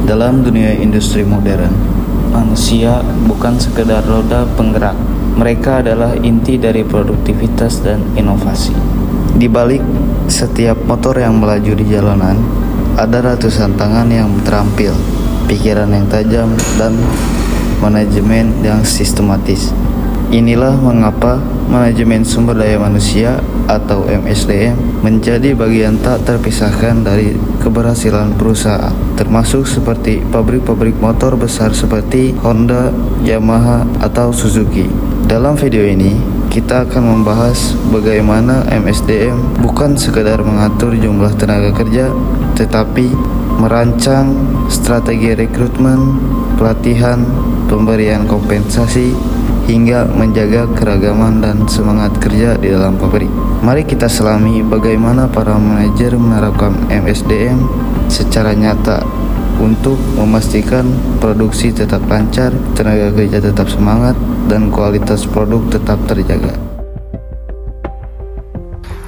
Dalam dunia industri modern, manusia bukan sekedar roda penggerak. Mereka adalah inti dari produktivitas dan inovasi. Di balik setiap motor yang melaju di jalanan, ada ratusan tangan yang terampil, pikiran yang tajam, dan manajemen yang sistematis. Inilah mengapa manajemen sumber daya manusia atau MSDM menjadi bagian tak terpisahkan dari keberhasilan perusahaan, termasuk seperti pabrik-pabrik motor besar seperti Honda, Yamaha, atau Suzuki. Dalam video ini, kita akan membahas bagaimana MSDM bukan sekedar mengatur jumlah tenaga kerja, tetapi merancang strategi rekrutmen, pelatihan, pemberian kompensasi, hingga menjaga keragaman dan semangat kerja di dalam pabrik. Mari kita selami bagaimana para manajer menerapkan MSDM secara nyata untuk memastikan produksi tetap lancar, tenaga kerja tetap semangat, dan kualitas produk tetap terjaga.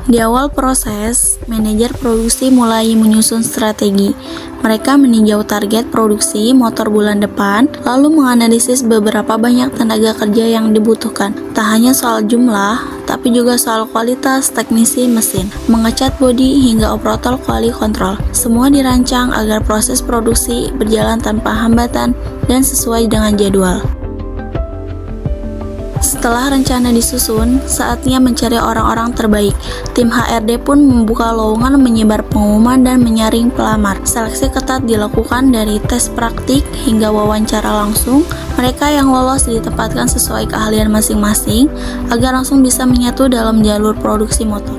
Di awal proses, manajer produksi mulai menyusun strategi. Mereka meninjau target produksi motor bulan depan, lalu menganalisis beberapa banyak tenaga kerja yang dibutuhkan. Tak hanya soal jumlah, tapi juga soal kualitas teknisi mesin, mengecat bodi hingga operator quality control. Semua dirancang agar proses produksi berjalan tanpa hambatan dan sesuai dengan jadwal. Setelah rencana disusun, saatnya mencari orang-orang terbaik. Tim HRD pun membuka lowongan, menyebar pengumuman, dan menyaring pelamar. Seleksi ketat dilakukan dari tes praktik hingga wawancara langsung. Mereka yang lolos ditempatkan sesuai keahlian masing-masing agar langsung bisa menyatu dalam jalur produksi motor.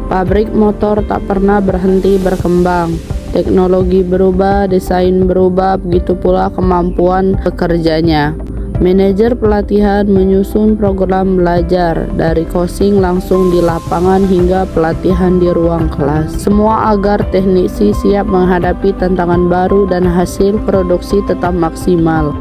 Pabrik motor tak pernah berhenti berkembang. Teknologi berubah, desain berubah, begitu pula kemampuan pekerjanya. Manajer pelatihan menyusun program belajar dari coaching langsung di lapangan hingga pelatihan di ruang kelas. Semua agar teknisi siap menghadapi tantangan baru dan hasil produksi tetap maksimal.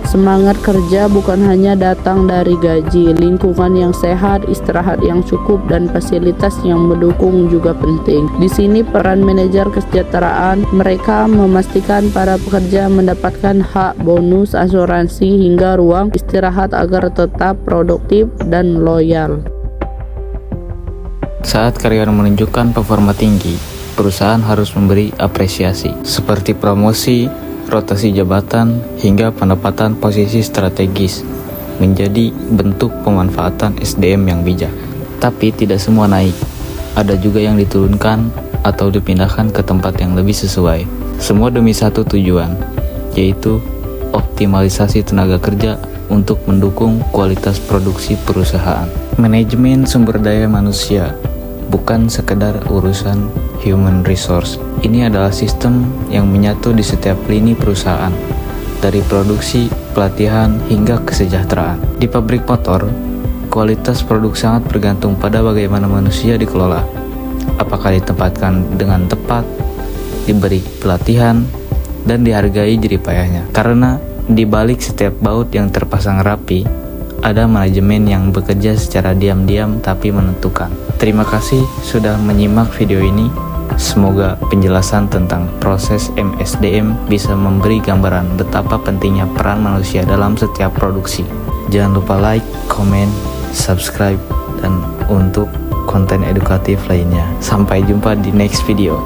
Semangat kerja bukan hanya datang dari gaji, lingkungan yang sehat, istirahat yang cukup, dan fasilitas yang mendukung juga penting. Di sini peran manajer kesejahteraan, mereka memastikan para pekerja mendapatkan hak, bonus, asuransi, hingga ruang istirahat agar tetap produktif dan loyal. Saat karyawan menunjukkan performa tinggi, perusahaan harus memberi apresiasi, seperti promosi, rotasi jabatan, hingga penempatan posisi strategis menjadi bentuk pemanfaatan SDM yang bijak. Tapi tidak semua naik, ada juga yang diturunkan atau dipindahkan ke tempat yang lebih sesuai. Semua demi satu tujuan, yaitu optimalisasi tenaga kerja untuk mendukung kualitas produksi perusahaan. Manajemen sumber daya manusia bukan sekedar urusan human resource. Ini adalah sistem yang menyatu di setiap lini perusahaan, dari produksi, pelatihan, hingga kesejahteraan. Di pabrik motor, kualitas produk sangat bergantung pada bagaimana manusia dikelola. Apakah ditempatkan dengan tepat, diberi pelatihan, dan dihargai jeripayahnya. Karena di balik setiap baut yang terpasang rapi, ada manajemen yang bekerja secara diam-diam tapi menentukan. Terima kasih sudah menyimak video ini. Semoga penjelasan tentang proses MSDM bisa memberi gambaran betapa pentingnya peran manusia dalam setiap produksi. Jangan lupa like, komen, subscribe, dan untuk konten edukatif lainnya. Sampai jumpa di next video.